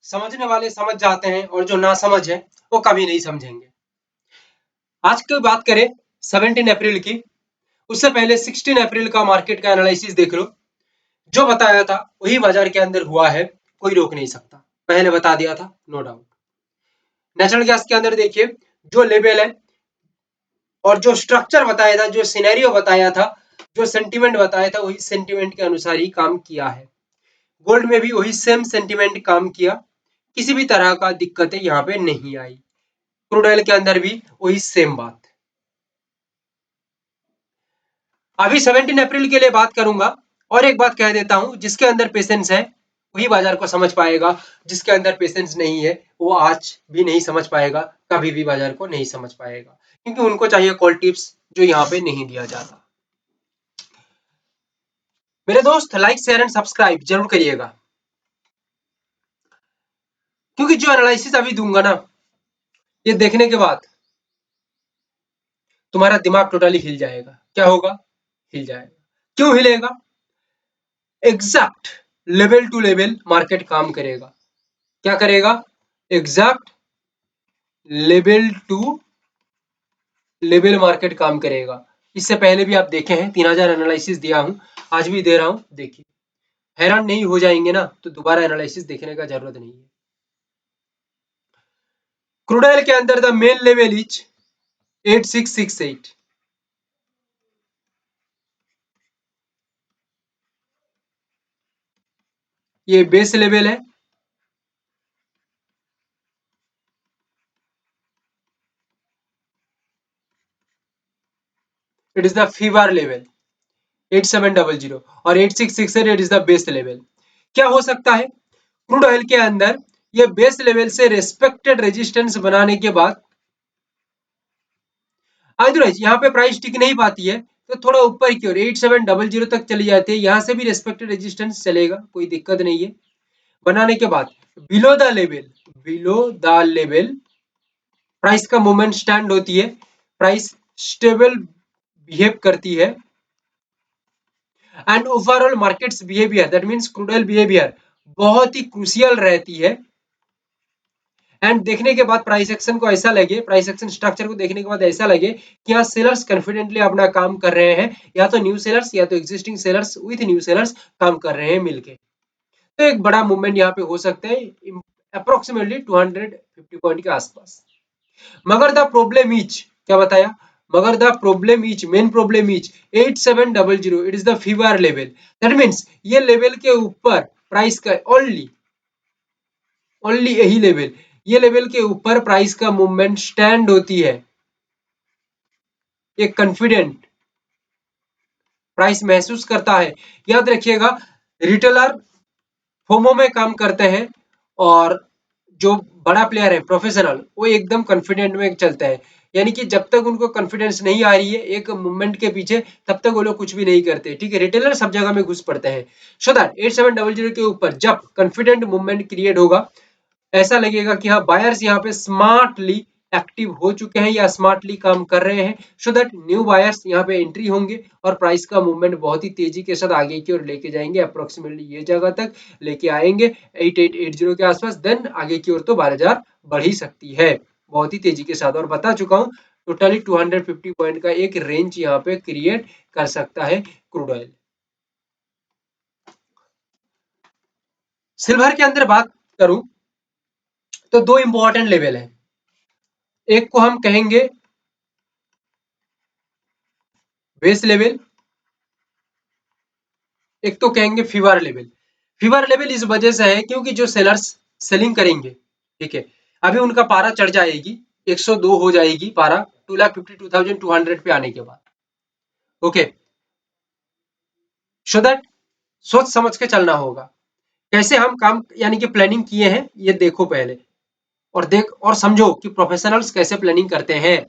समझने वाले समझ जाते हैं और जो ना समझ है वो कभी नहीं समझेंगे। आज की बात करें 17 अप्रैल की, उससे पहले 16 अप्रैल का मार्केट का एनालिसिस देख लो। जो बताया था वही बाजार के अंदर हुआ है, कोई रोक नहीं सकता। पहले बता दिया था, नो डाउट। नेचुरल गैस के अंदर देखिए, जो लेवल है और जो स्ट्रक्चर बताया था, जो सिनेरियो बताया था, जो सेंटिमेंट बताया था, वही सेंटिमेंट के अनुसार ही काम किया है। गोल्ड में भी वही सेम सेंटिमेंट काम किया, किसी भी तरह का दिक्कतें यहाँ पे नहीं आई। क्रूड ऑयल के अंदर भी वही सेम बात। अभी 17 अप्रैल के लिए बात करूंगा, और एक बात कह देता हूं, जिसके अंदर पेशेंस है वही बाजार को समझ पाएगा, जिसके अंदर पेशेंस नहीं है वो आज भी नहीं समझ पाएगा, कभी भी बाजार को नहीं समझ पाएगा, क्योंकि उनको चाहिए कॉल टिप्स जो यहाँ पे नहीं दिया जाता। मेरे दोस्त, लाइक शेयर एंड सब्सक्राइब जरूर करिएगा, क्योंकि जो एनालिसिस अभी दूंगा ना, ये देखने के बाद तुम्हारा दिमाग टोटली हिल जाएगा। क्या होगा? हिल जाएगा। क्यों हिलेगा? Exact level to level market काम करेगा। क्या करेगा? Exact level to level market काम करेगा। इससे पहले भी आप देखे हैं, 3000 एनालिसिस दिया हूं, आज भी दे रहा हूं। देखिए, हैरान नहीं हो जाएंगे ना तो दोबारा एनालिसिस देखने का जरूरत नहीं है। क्रूड ऑयल के अंदर द मेन लेवल इज 8668, ये बेस लेवल है। It is the fever level 8700, और 8668 it is the base level. क्या हो सकता है? क्रूड ऑयल के अंदर ये बेस लेवल से रेस्पेक्टेड रेजिस्टेंस बनाने के बाद अदरवाइज यहाँ पे प्राइस टिक नहीं पाती है, तो थोड़ा ऊपर की ओर 8700 तक चली जाती है, यहाँ से भी रेस्पेक्टेड रेजिस्टेंस चलेगा, कोई दिक्कत नहीं है। बनाने के बाद बिलो द लेवल प्राइस का मूवमेंट स्टैंड होती है, प्राइस स्टेबल बिहेव करती है, and overall markets behaviour, that means crude oil behaviour बहुत ही क्रूशियल रहती है। एंड देखने के बाद प्राइस एक्शन को ऐसा लगे, प्राइस एक्शन स्ट्रक्चर को देखने के बाद ऐसा लगे कि यहाँ सेलर्स कॉन्फिडेंटली अपना काम कर रहे हैं, या तो न्यू सेलर्स या तो existing sellers with new sellers काम कर रहे हैं मिलके, तो एक बड़ा मूवमेंट यहाँ पे हो सकते हैं, अप्रोक्सीमेटली 250 पॉइंट के आसपास। मगर द प्रॉब्लम इज, क्या बताया? मगर the problem is, main problem is 8700, it is the fever level. That means ये लेवल के ऊपर प्राइस का ओनली यही लेवल, ये लेवल के ऊपर प्राइस का मूवमेंट स्टैंड होती है, एक कॉन्फिडेंट प्राइस महसूस करता है। याद रखिएगा, रिटेलर फोमो में काम करते हैं, और जो बड़ा प्लेयर है प्रोफेशनल, वो एकदम कॉन्फिडेंट में चलता है। यानी कि जब तक उनको कॉन्फिडेंस नहीं आ रही है एक मूवमेंट के पीछे, तब तक वो लोग कुछ भी नहीं करते। ठीक है, रिटेलर सब जगह में घुस पड़ते हैं। सो दैट 8700 के ऊपर जब कॉन्फिडेंट मूवमेंट क्रिएट होगा, ऐसा लगेगा कि हाँ, बायर्स यहाँ पे स्मार्टली एक्टिव हो चुके हैं या स्मार्टली काम कर रहे हैं, सो दैट न्यू बायर्स यहाँ पे एंट्री होंगे और प्राइस का मूवमेंट बहुत ही तेजी के साथ आगे की ओर लेके जाएंगे, अप्रोक्सीमेटली ये जगह तक लेके आएंगे 8880 के आसपास। देन आगे की ओर तो 12000 बढ़ ही सकती है बहुत ही तेजी के साथ, और बता चुका हूँ टोटली 250 पॉइंट का एक रेंज यहाँ पे क्रिएट कर सकता है क्रूड ऑयल। सिल्वर के अंदर बात करूं तो दो इंपॉर्टेंट लेवल है, एक को हम कहेंगे बेस लेवल, एक तो कहेंगे फीवर लेवल। फीवर लेवल इस वजह से है क्योंकि जो सेलर्स सेलिंग करेंगे, ठीक है, अभी उनका पारा चढ़ जाएगी, 102 हो जाएगी पारा 2,52,200 पे आने के बाद। ओके, सो दैट सोच समझ के चलना होगा। कैसे हम काम यानी कि प्लानिंग किए हैं ये देखो पहले, और देख और समझो कि प्रोफेशनल्स कैसे प्लानिंग करते हैं।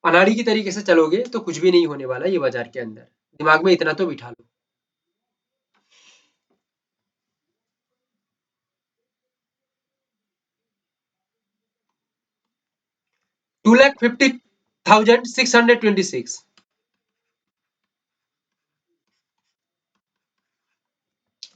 अनाड़ी की तरीके से चलोगे तो कुछ भी नहीं होने वाला ये बाजार के अंदर, दिमाग में इतना तो बिठा लो। 2,50,626,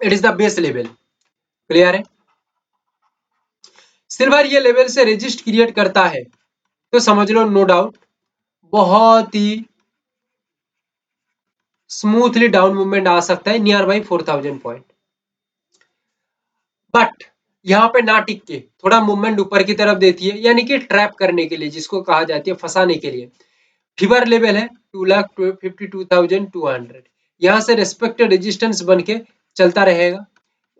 it is the base level. Clear है? सिल्वर ये लेवल से रेजिस्ट क्रिएट करता है तो समझ लो नो डाउट बहुत ही स्मूथली डाउन मूवमेंट आ सकता है नियर बाई 4000 पॉइंट। बट यहाँ पे ना टिक के थोड़ा मूवमेंट ऊपर की तरफ देती है, यानी कि ट्रैप करने के लिए, जिसको कहा जाती है फंसाने के लिए। फीवर लेवल है 2,52,200, यहाँ से रेस्पेक्टेड रेजिस्टेंस बन के चलता रहेगा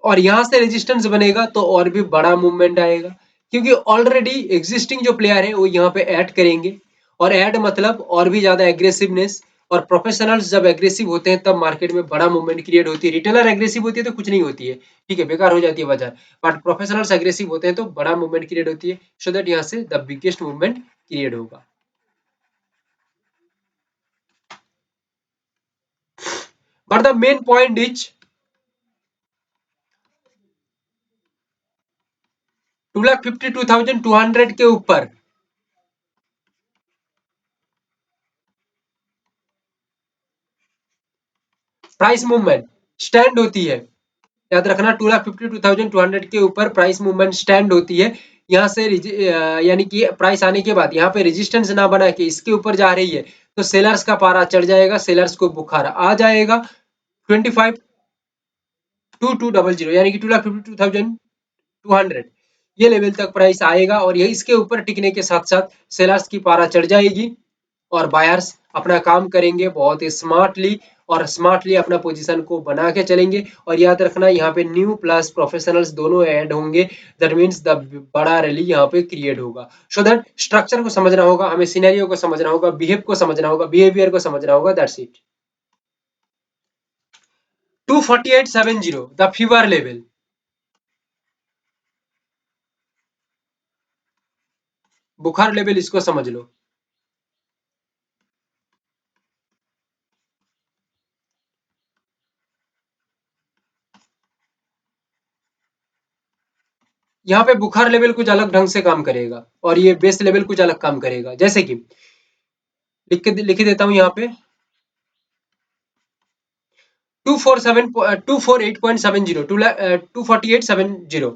और यहाँ से रेजिस्टेंस बनेगा तो और भी बड़ा मूवमेंट आएगा, क्योंकि ऑलरेडी एग्जिस्टिंग जो प्लेयर है वो यहाँ पे ऐड करेंगे और ऐड मतलब और भी ज्यादा एग्रेसिवनेस। और प्रोफेशनल्स जब एग्रेसिव होते हैं तब मार्केट में बड़ा मूवमेंट क्रिएट होती है। रिटेलर एग्रेसिव होती है तो कुछ नहीं होती है, ठीक है, बेकार हो जाती है बाजार। बट प्रोफेशनल्स एग्रेसिव होते हैं तो बड़ा मूवमेंट क्रिएट होती है, सो दैट यहाँ से द बिगेस्ट मूवमेंट क्रिएट होगा। But the main point is 2,52,200 के ऊपर प्राइस मूवमेंट स्टैंड होती है। याद रखना 2,52,200 के ऊपर प्राइस मूवमेंट स्टैंड होती है। यहाँ से यानी कि प्राइस आने के बाद यहाँ पे रेजिस्टेंस ना बना के इसके ऊपर जा रही है तो सेलर्स का पारा चढ़ जाएगा, सेलर्स को बुखार आ जाएगा 25,2200 यानी कि 2,52,200 ये लेवल तक प्राइस आएगा और ये इसके ऊपर टिकने के साथ साथ सेलर्स की पारा चढ़ जाएगी और बायर्स अपना काम करेंगे बहुत ही स्मार्टली और स्मार्टली अपना पोजीशन को बना के चलेंगे। और याद रखना यहाँ पे न्यू प्लस प्रोफेशनल्स दोनों ऐड होंगे, दैट मींस द बड़ा रैली यहाँ पे क्रिएट होगा। सो दैट स्ट्रक्चर को समझना होगा, हमें सिनेरियो को समझना होगा, बिहेव को समझना होगा, बिहेवियर को समझना होगा, that's it. 248.70 the fever level, बुखार लेवल इसको समझ लो। यहाँ पे बुखार लेवल कुछ अलग ढंग से काम करेगा और ये बेस लेवल कुछ अलग काम करेगा। जैसे कि लिख देता हूं यहाँ पे 248.70 248.70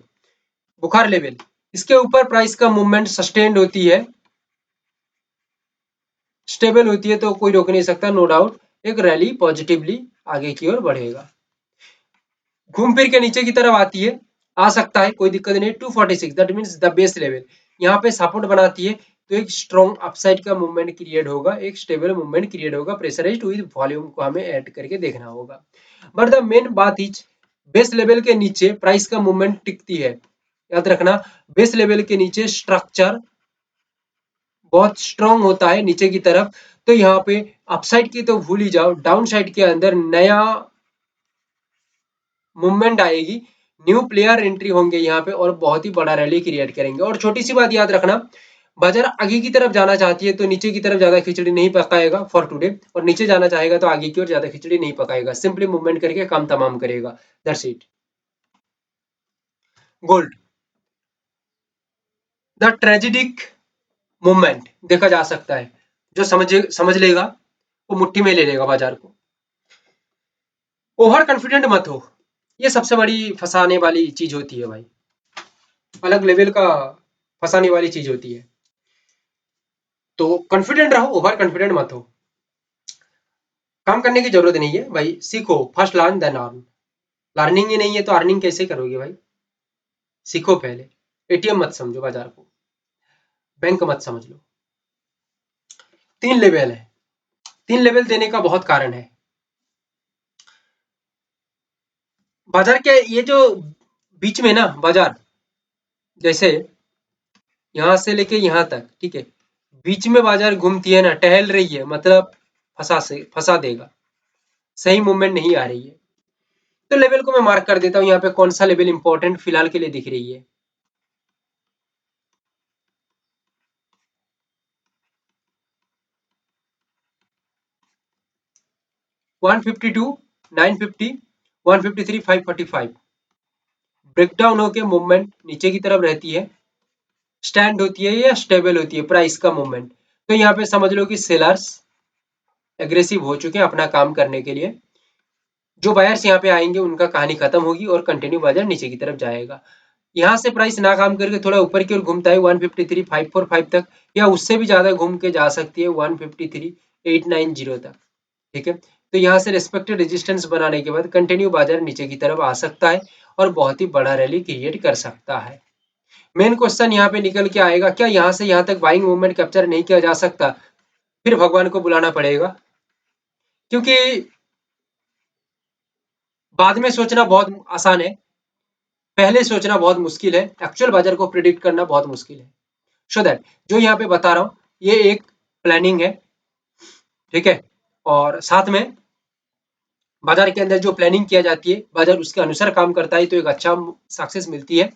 बुखार लेवल, इसके ऊपर प्राइस का मूवमेंट सस्टेन्ड होती है, स्टेबल होती है तो कोई रोक नहीं सकता, नो डाउट एक रैली पॉजिटिवली आगे की ओर बढ़ेगा। घूम फिर के नीचे की तरफ आती है, आ सकता है, कोई दिक्कत नहीं। 246 that means the base level, यहाँ पे सपोर्ट बनाती है तो एक स्ट्रॉन्ग अपसाइड का मूवमेंट क्रिएट होगा, एक स्टेबल मूवमेंट क्रिएट होगा। प्रेशराइज्ड विद वॉल्यूम को हमें ऐड करके देखना होगा। बट द मेन बात इज बेस लेवल के नीचे प्राइस का मूवमेंट टिकती है। याद रखना बेस लेवल के नीचे स्ट्रक्चर बहुत स्ट्रॉन्ग होता है नीचे की तरफ, तो यहाँ पे अपसाइड की तो भूल ही जाओ, डाउन साइड के अंदर नया मूवमेंट आएगी, न्यू प्लेयर एंट्री होंगे यहाँ पे और बहुत ही बड़ा रैली क्रिएट करेंगे। और छोटी सी बात याद रखना, बाजार आगे की तरफ जाना चाहती है तो नीचे की तरफ ज्यादा खिचड़ी नहीं पकाएगा फॉर टुडे, और नीचे जाना चाहेगा तो आगे की ओर ज्यादा खिचड़ी नहीं पकाएगा, सिंपली मूवमेंट करके काम तमाम करेगा, दैट्स इट। गोल्ड, द ट्रेजिडिक मूवमेंट देखा जा सकता है, जो समझ लेगा वो मुट्ठी में ले लेगा बाजार को। ओवर कॉन्फिडेंट मत हो, ये सबसे बड़ी फंसाने वाली चीज होती है भाई, अलग लेवल का फंसाने वाली चीज होती है। तो कॉन्फिडेंट रहो, ओवर कॉन्फिडेंट मत हो। काम करने की जरूरत नहीं है भाई, सीखो, first learn then earn. Learning ही नहीं है तो अर्निंग कैसे करोगे भाई? सीखो पहले। एटीएम मत समझो बाजार को, बैंक मत समझ लो। 3 लेवल है, 3 लेवल देने का बहुत कारण है। बाजार के ये जो बीच में ना बाजार, जैसे यहाँ से लेके यहाँ तक, ठीक है, बीच में बाजार घूमती है ना, टहल रही है, मतलब फंसा देगा, सही मूवमेंट नहीं आ रही है। तो लेवल को मैं मार्क कर देता हूँ यहाँ पे, कौन सा लेवल इंपॉर्टेंट फिलहाल के लिए दिख रही है। 152, 950, 153, 545 ब्रेकडाउन होके मूवमेंट नीचे की तरफ रहती है, स्टैंड होती है या स्टेबल होती है प्राइस का मूवमेंट। तो यहाँ पे समझ लो कि सेलर्स एग्रेसिव हो चुके हैं अपना काम करने के लिए, जो बायर्स यहाँ पे आएंगे उनका कहानी खत्म होगी और कंटिन्यू बाजार नीचे की तरफ जाएगा। यहाँ से प्राइस ना काम करके थोड़ा ऊपर की ओर घूमता है 153,545 तक, या उससे भी ज्यादा घूम के जा सकती है 153,890 तक। ठीक है, तो यहाँ से रेस्पेक्टेड रेजिस्टेंस बनाने के बाद कंटिन्यू बाजार नीचे की तरफ आ सकता है और बहुत ही बड़ा रैली क्रिएट कर सकता है। मेन क्वेश्चन यहाँ पे निकल के आएगा, क्या यहाँ से यहाँ तक बाइंग मूवमेंट कैप्चर नहीं किया जा सकता? फिर भगवान को बुलाना पड़ेगा, क्योंकि बाद में सोचना बहुत आसान है, पहले सोचना बहुत मुश्किल है, एक्चुअल बाजार को प्रिडिक्ट करना बहुत मुश्किल है। सो दैट जो यहाँ पे बता रहा हूँ ये एक प्लानिंग है, ठीक है, और साथ में बाजार के अंदर जो प्लानिंग किया जाती है बाजार उसके अनुसार काम करता है तो एक अच्छा सक्सेस मिलती है।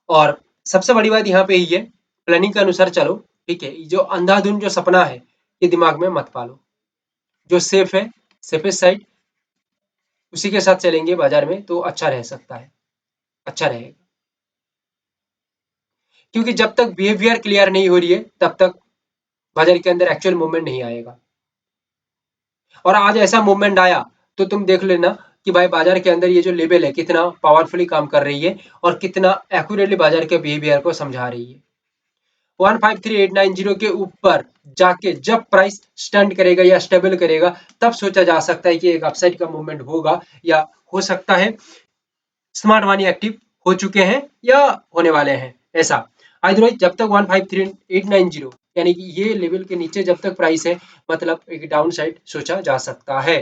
और सबसे बड़ी बात यहाँ पे ही है, प्लानिंग के अनुसार चलो, ठीक है, जो अंधाधुंध जो सपना है ये दिमाग में मत पालो, जो सेफ है, सेफेस्ट साइड, उसी के साथ चलेंगे बाजार में तो अच्छा रह सकता है, अच्छा रहेगा। क्योंकि जब तक बिहेवियर क्लियर नहीं हो रही है तब तक बाजार के अंदर एक्चुअल मूवमेंट नहीं आएगा। और आज ऐसा मूवमेंट आया तो तुम देख लेना कि भाई बाजार के अंदर ये जो लेवल है कितना पावरफुली काम कर रही है और कितना एक्यूरेटली बाजार के बिहेवियर को समझा रही है। 153,890 के ऊपर जाके जब प्राइस स्टैंड करेगा या स्टेबल करेगा तब सोचा जा सकता है कि एक अपसाइड का मूवमेंट होगा, या हो सकता है स्मार्ट मनी एक्टिव हो चुके हैं या होने वाले हैं ऐसा। अदरवाइज जब तक 153,890 यानी कि ये लेवल के नीचे जब तक प्राइस है मतलब एक डाउन साइड सोचा जा सकता है।